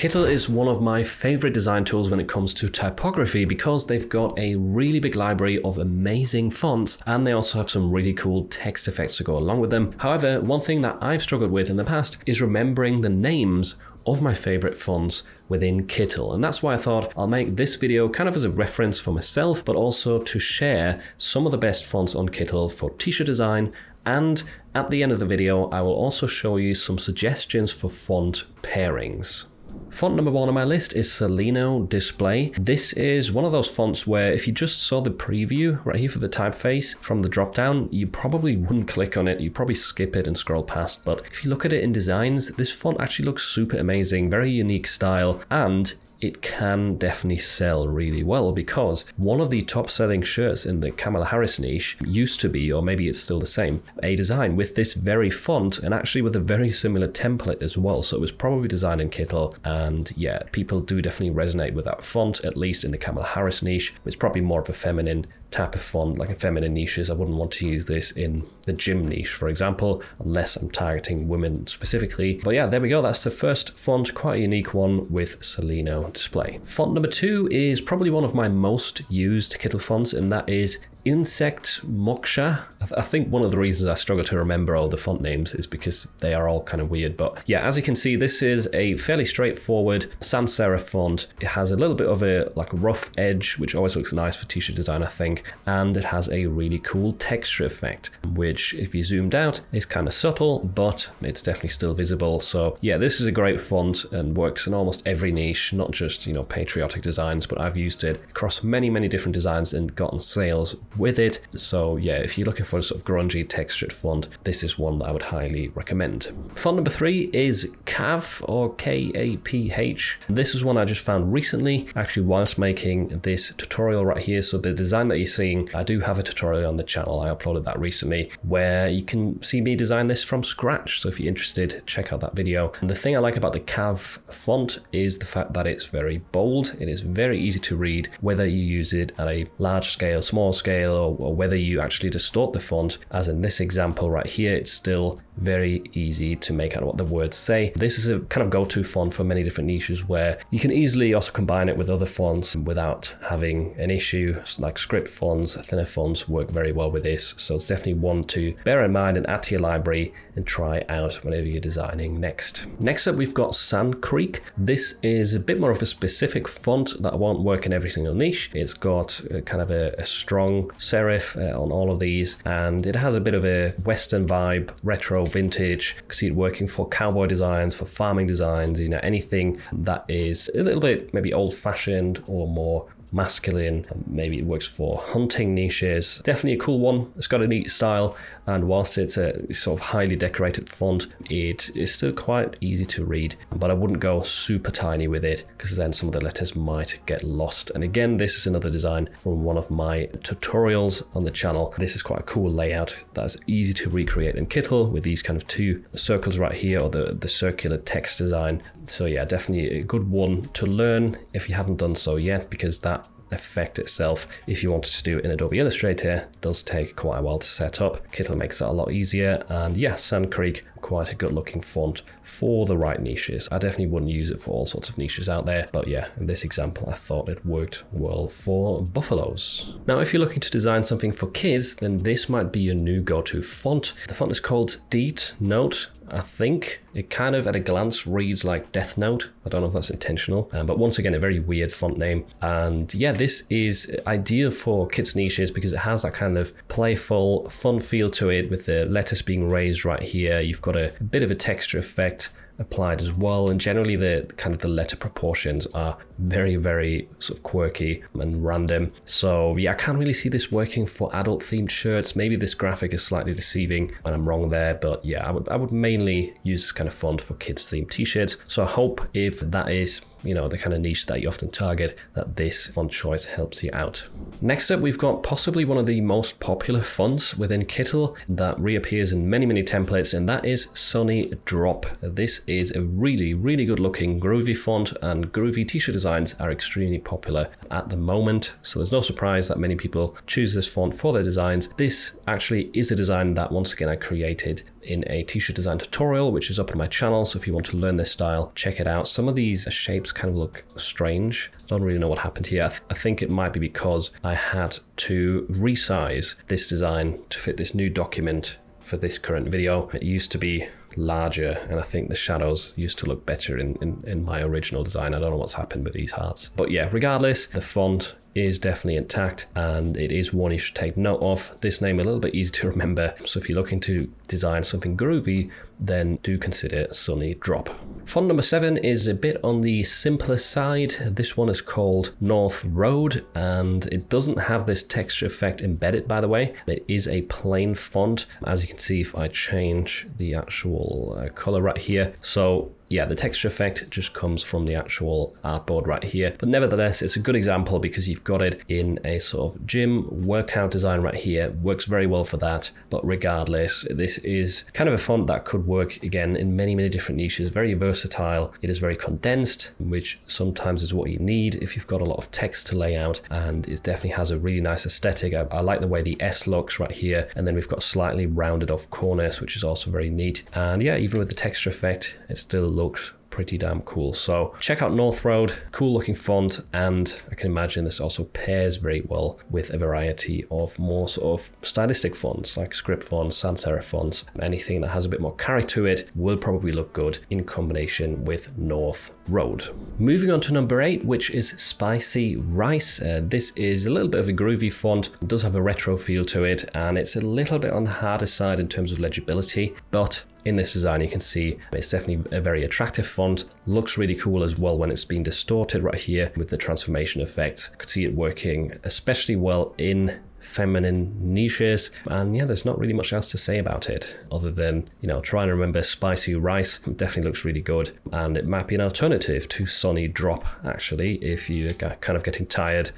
KITTL is one of my favorite design tools when it comes to typography because they've got a really big library of amazing fonts and they also have some really cool text effects to go along with them. However, one thing that I've struggled with in the past is remembering the names of my favorite fonts within KITTL, and that's why I thought I'll make this video kind of as a reference for myself, but also to share some of the best fonts on KITTL for t-shirt design. And at the end of the video, I will also show you some suggestions for font pairings. Font number 1 on my list is Selino Display. This is one of those fonts where if you just saw the preview right here for the typeface from the drop down, you probably wouldn't click on it, you'd probably skip it and scroll past. But if you look at it in designs, this font actually looks super amazing, very unique style, and it can definitely sell really well because one of the top selling shirts in the Kamala Harris niche used to be, or maybe it's still the same, a design with this very font and actually with a very similar template as well. So it was probably designed in KITTL, and yeah, people do definitely resonate with that font, at least in the Kamala Harris niche. It's probably more of a feminine type of font, like in feminine niches. I wouldn't want to use this in the gym niche, for example, unless I'm targeting women specifically. But yeah, there we go. That's the first font, quite a unique one with Selino Display. Font number 2 is probably one of my most used KITTL fonts, and that is Insect Moksha. I think one of the reasons I struggle to remember all the font names is because they are all kind of weird. But yeah, as you can see, this is a fairly straightforward sans serif font. It has a little bit of a like rough edge, which always looks nice for t-shirt design, I think. And it has a really cool texture effect, which if you zoomed out is kind of subtle, but it's definitely still visible. So yeah, this is a great font and works in almost every niche, not just, you know, patriotic designs, but I've used it across many different designs and gotten sales with it. So yeah, if you're looking for a sort of grungy textured font, this is one that I would highly recommend. Font number 3 is KAPH, or KAPH. This is one I just found recently, actually whilst making this tutorial right here. So the design that you're seeing, I do have a tutorial on the channel. I uploaded that recently where you can see me design this from scratch. So if you're interested, check out that video. And the thing I like about the KAPH font is the fact that it's very bold. It is very easy to read, whether you use it at a large scale, small scale, or whether you actually distort the font, as in this example right here. It's still very easy to make out what the words say. This is a kind of go-to font for many different niches where you can easily also combine it with other fonts without having an issue. Like script fonts, thinner fonts work very well with this. So it's definitely one to bear in mind and add to your library and try out whenever you're designing next. Next up, we've got Sand Creek. This is a bit more of a specific font that won't work in every single niche. It's got kind of a strong serif on all of these, and it has a bit of a Western vibe, retro, vintage. You can see it working for cowboy designs, for farming designs, you know, anything that is a little bit maybe old-fashioned or more masculine. Maybe it works for hunting niches. Definitely a cool one. It's got a neat style, and whilst it's a sort of highly decorated font, it is still quite easy to read. But I wouldn't go super tiny with it because then some of the letters might get lost. And again, this is another design from one of my tutorials on the channel. This is quite a cool layout that's easy to recreate in KITTL with these kind of two circles right here, or the circular text design. So yeah, definitely a good one to learn if you haven't done so yet, because that effect itself, if you wanted to do it in Adobe Illustrator, does take quite a while to set up. KITTL makes that a lot easier, and yeah, Sand Creek, quite a good looking font for the right niches. I definitely wouldn't use it for all sorts of niches out there, but yeah, in this example I thought it worked well for buffaloes. Now if you're looking to design something for kids, then this might be your new go-to font. The font is called Deet Note. I think it kind of at a glance reads like Death Note. I don't know if that's intentional, but once again, a very weird font name. And yeah, this is ideal for kids niches because it has that kind of playful, fun feel to it with the letters being raised right here. You've got a bit of a texture effect applied as well, and generally the kind of the letter proportions are very sort of quirky and random. So yeah, I can't really see this working for adult themed shirts. Maybe this graphic is slightly deceiving and I'm wrong there, but yeah, I would mainly use this kind of font for kids themed t-shirts. So I hope if that is, you know, the kind of niche that you often target, that this font choice helps you out. Next up, we've got possibly one of the most popular fonts within KITTL that reappears in many templates, and that is Sunny Drop. This is a really good looking groovy font, and groovy t-shirt designs are extremely popular at the moment. So there's no surprise that many people choose this font for their designs. This actually is a design that once again I created in a t-shirt design tutorial, which is up on my channel. So if you want to learn this style, check it out. Some of these shapes kind of look strange. I don't really know what happened here. I think it might be because I had to resize this design to fit this new document for this current video. It used to be larger, and I think the shadows used to look better in my original design. I don't know what's happened with these hearts. But yeah, regardless, the font is definitely intact, and it is one you should take note of. This name a little bit easy to remember, so if you're looking to design something groovy, then do consider Sunny Drop. Font number 7 is a bit on the simpler side. This one is called North Road, and it doesn't have this texture effect embedded, by the way. It is a plain font, as you can see if I change the actual color right here. So yeah, the texture effect just comes from the actual artboard right here. But nevertheless, it's a good example because you've got it in a sort of gym workout design right here. Works very well for that. But regardless, this is kind of a font that could work again in many, many different niches. Very versatile. It is very condensed, which sometimes is what you need if you've got a lot of text to lay out. And it definitely has a really nice aesthetic. I like the way the S looks right here. And then we've got slightly rounded off corners, which is also very neat. And yeah, even with the texture effect, it still looks pretty damn cool. So check out North Road, cool looking font, and I can imagine this also pairs very well with a variety of more sort of stylistic fonts like script fonts, sans serif fonts. Anything that has a bit more character to it will probably look good in combination with North Road. Moving on to number 8, which is Spicy Rice. This is a little bit of a groovy font. It does have a retro feel to it, and it's a little bit on the harder side in terms of legibility, but in this design, you can see it's definitely a very attractive font. Looks really cool as well when it's been distorted right here with the transformation effects. I could see it working especially well in feminine niches, and yeah, there's not really much else to say about it other than, you know, try and remember Spicy Rice. It definitely looks really good, and it might be an alternative to Sunny Drop actually if you're kind of getting tired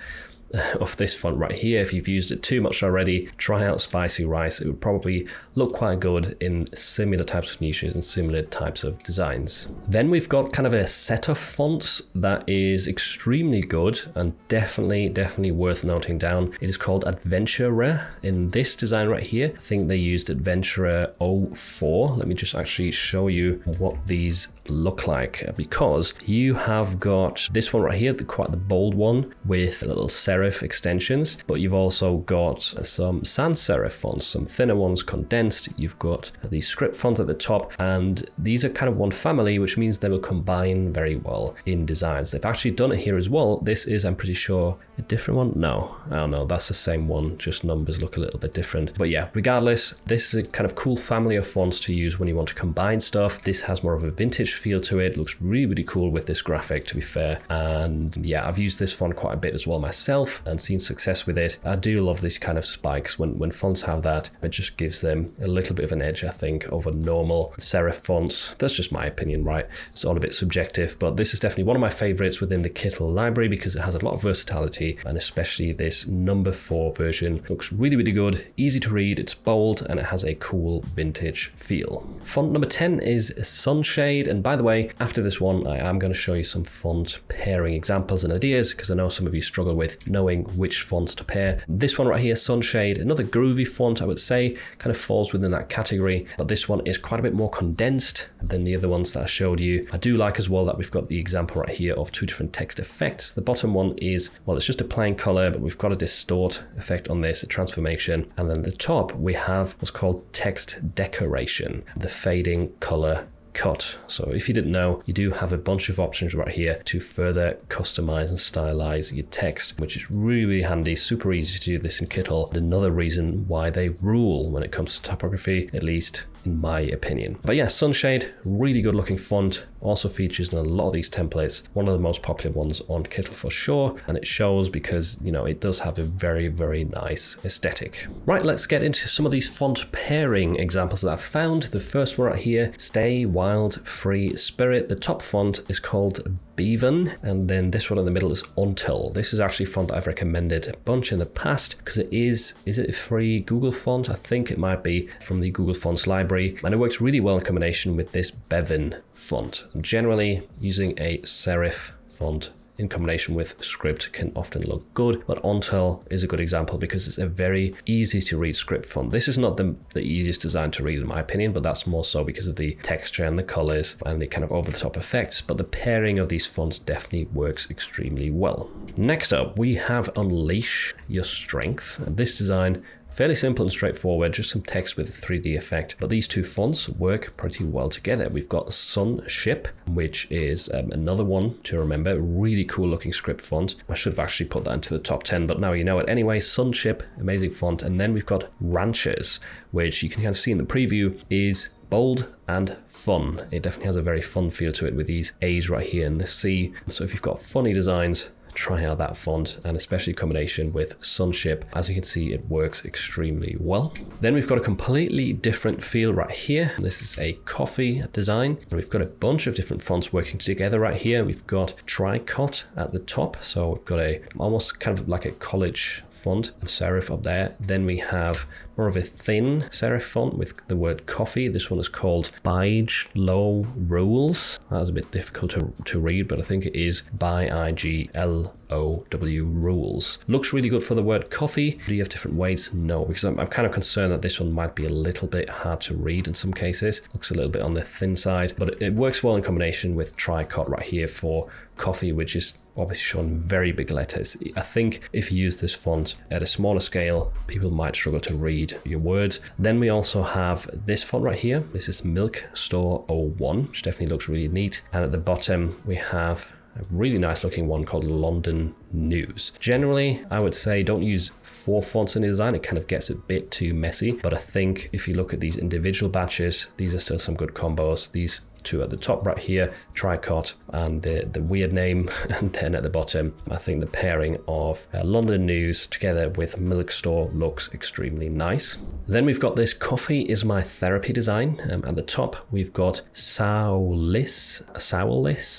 of this font right here. If you've used it too much already, try out Spicy Rice. It would probably look quite good in similar types of niches and similar types of designs. Then we've got kind of a set of fonts that is extremely good and definitely worth noting down. It is called Adventurer. In this design right here, I think they used Adventurer 04. Let me just actually show you what these look like, because you have got this one right here, quite the bold one with a little serif extensions, but you've also got some sans serif fonts, some thinner ones condensed. You've got these script fonts at the top, and these are kind of one family, which means they will combine very well in designs. They've actually done it here as well. This is, I'm pretty sure, a different one. No, I don't know, that's the same one, just numbers look a little bit different. But yeah, regardless, this is a kind of cool family of fonts to use when you want to combine stuff. This has more of a vintage feel to it. Looks really cool with this graphic, to be fair. And yeah, I've used this font quite a bit as well myself and seen success with it. I do love these kind of spikes when fonts have that. It just gives them a little bit of an edge, I think, over normal serif fonts. That's just my opinion, right? It's all a bit subjective, but this is definitely one of my favorites within the KITTL library because it has a lot of versatility, and especially this number 4 version looks really good, easy to read, it's bold, and it has a cool vintage feel. Font number 10 is Sunshade, and by the way, after this one, I am going to show you some font pairing examples and ideas because I know some of you struggle with knowing which fonts to pair. This one right here, Sunshade, another groovy font, I would say, kind of falls within that category, but this one is quite a bit more condensed than the other ones that I showed you. I do like as well that we've got the example right here of 2 different text effects. The bottom one is, well, it's just a plain color, but we've got a distort effect on this, a transformation, and then at the top we have what's called text decoration, the fading color cut. So if you didn't know, you do have a bunch of options right here to further customize and stylize your text, which is really handy, super easy to do this in KITTL. Another reason why they rule when it comes to typography, at least in my opinion. But yeah, Sunshade, really good looking font, also features in a lot of these templates, one of the most popular ones on KITTL for sure, and it shows because, you know, it does have a very nice aesthetic. Right, let's get into some of these font pairing examples that I've found. The first one right here, Stay Wild Free Spirit. The top font is called Bevan, and then this one in the middle is Until. This is actually a font that I've recommended a bunch in the past because it is it a free Google font? I think it might be from the Google Fonts library, and it works really well in combination with this Bevan font. Generally, using a serif font in combination with script can often look good, but FONTS is a good example because it's a very easy to read script font. This is not the easiest design to read in my opinion, but that's more so because of the texture and the colors and the kind of over-the-top effects, but the pairing of these fonts definitely works extremely well. Next up, we have Unleash Your Strength. This design, fairly simple and straightforward, just some text with a 3D effect, but these two fonts work pretty well together. We've got Sunship, which is another one to remember, really cool looking script font. I should have actually put that into the top 10, but now you know it anyway. Sunship, amazing font. And then we've got Ranchers, which you can kind of see in the preview is bold and fun. It definitely has a very fun feel to it with these A's right here and the C. So if you've got funny designs, try out that font, and especially in combination with Sunship. As you can see, it works extremely well. Then we've got a completely different feel right here. This is a coffee design, and we've got a bunch of different fonts working together right here. We've got Tricot at the top, so we've got a almost kind of like a college font and serif up there. Then we have more of a thin serif font with the word coffee. This one is called Bige Low Rules. That was a bit difficult to read, but I think it is Biglow rules. Looks really good for the word coffee. Do you have different weights? No, because I'm kind of concerned that this one might be a little bit hard to read in some cases. Looks a little bit on the thin side, but it works well in combination with Tricot right here for coffee, which is obviously shown in very big letters. I think if you use this font at a smaller scale, people might struggle to read your words. Then we also have this font right here. This is Milk Store 01, which definitely looks really neat. And at the bottom, we have a really nice looking one called London News. Generally, I would say don't use 4 fonts in the design. It kind of gets a bit too messy, but I think if you look at these individual batches, these are still some good combos. These two at the top right here, Tricot and the weird name, and then at the bottom, I think the pairing of London News together with Milk Store looks extremely nice. Then we've got this Coffee is My Therapy design. At the top, we've got Saulis,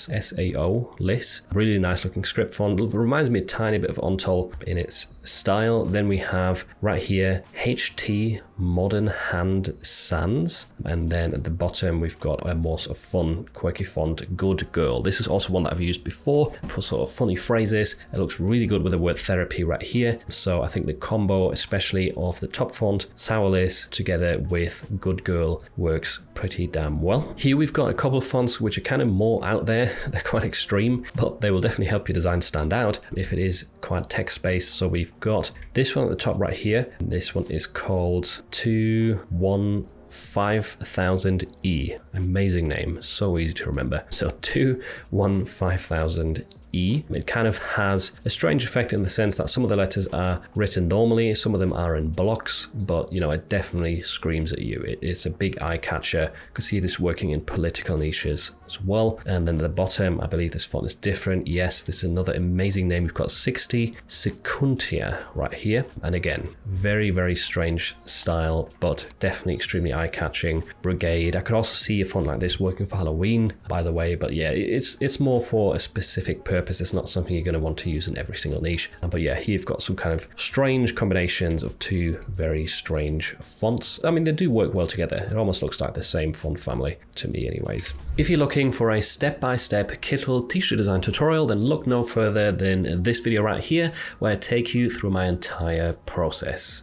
S-A-O-Lis. Really nice looking script font. It reminds me a tiny bit of FONTS in its style. Then we have right here HT Modern Hand Sans, and then at the bottom we've got a more sort of fun, quirky font, Good Girl. This is also one that I've used before for sort of funny phrases. It looks really good with the word therapy right here. So I think the combo, especially of the top font, Saulis, together with Good Girl, works pretty damn well. Here we've got a couple of fonts which are kind of more out there. They're quite extreme, but they will definitely help your design stand out if it is quite text-based. So we've got this one at the top right here. This one is called 215,000E. Amazing name, so easy to remember. So 215,000E. It kind of has a strange effect in the sense that some of the letters are written normally, some of them are in blocks, but you know, it definitely screams at you. It's a big eye catcher. You can see this working in political niches as well. And then at the bottom, I believe this font is different. Yes, this is another amazing name. We've got 60 Secuntia right here. And again, very, very strange style, but definitely extremely eye-catching. Brigade. I could also see a font like this working for Halloween, by the way, but yeah, it's more for a specific purpose. It's not something you're going to want to use in every single niche. But yeah, here you've got some kind of strange combinations of two very strange fonts. I mean, they do work well together. It almost looks like the same font family to me anyways. If you're looking for a step-by-step KITTL t-shirt design tutorial, then look no further than this video right here, where I take you through my entire process.